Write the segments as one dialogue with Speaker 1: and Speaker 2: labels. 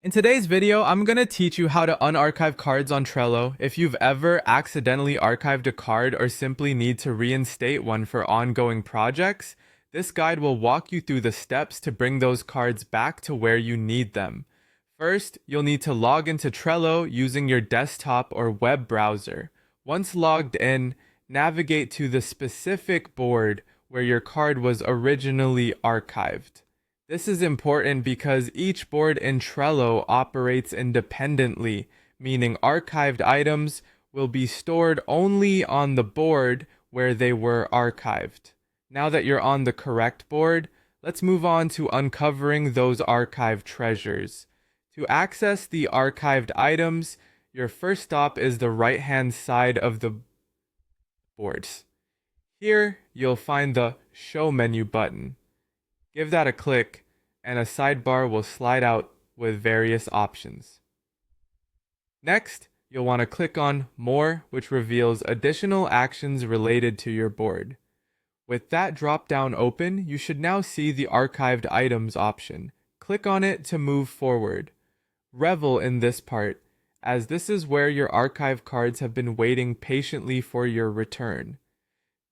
Speaker 1: In today's video, I'm going to teach you how to unarchive cards on Trello. If you've ever accidentally archived a card or simply need to reinstate one for ongoing projects, this guide will walk you through the steps to bring those cards back to where you need them. First, you'll need to log into Trello using your desktop or web browser. Once logged in, navigate to the specific board where your card was originally archived. This is important because each board in Trello operates independently, meaning archived items will be stored only on the board where they were archived. Now that you're on the correct board, let's move on to uncovering those archived treasures. To access the archived items, your first stop is the right-hand side of the boards. Here, you'll find the Show menu button. Give that a click, and a sidebar will slide out with various options. Next, you'll want to click on More, which reveals additional actions related to your board. With that drop-down open, you should now see the Archived Items option. Click on it to move forward. Revel in this part, as this is where your archive cards have been waiting patiently for your return.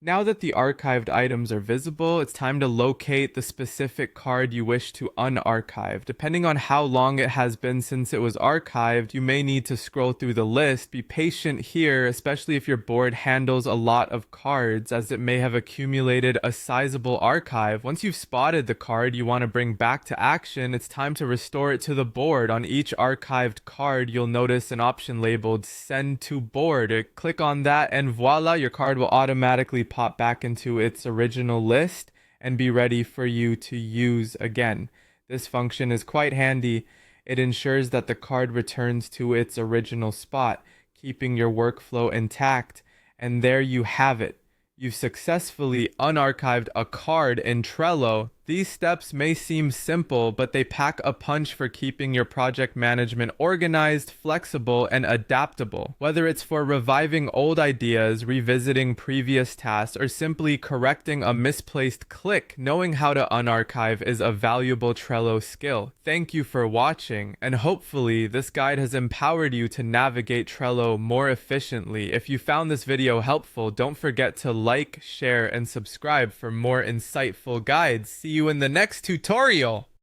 Speaker 1: Now that the archived items are visible, it's time to locate the specific card you wish to unarchive. Depending on how long it has been since it was archived, you may need to scroll through the list. Be patient here, especially if your board handles a lot of cards, as it may have accumulated a sizable archive. Once you've spotted the card you want to bring back to action, it's time to restore it to the board. On each archived card, you'll notice an option labeled Send to Board. Click on that and voila, your card will automatically pop back into its original list and be ready for you to use again. This function is quite handy. It ensures that the card returns to its original spot, keeping your workflow intact. And there you have it. You've successfully unarchived a card in Trello. These steps may seem simple, but they pack a punch for keeping your project management organized, flexible, and adaptable. Whether it's for reviving old ideas, revisiting previous tasks, or simply correcting a misplaced click, knowing how to unarchive is a valuable Trello skill. Thank you for watching, and hopefully this guide has empowered you to navigate Trello more efficiently. If you found this video helpful, don't forget to like, share, and subscribe for more insightful guides. See you in the next tutorial!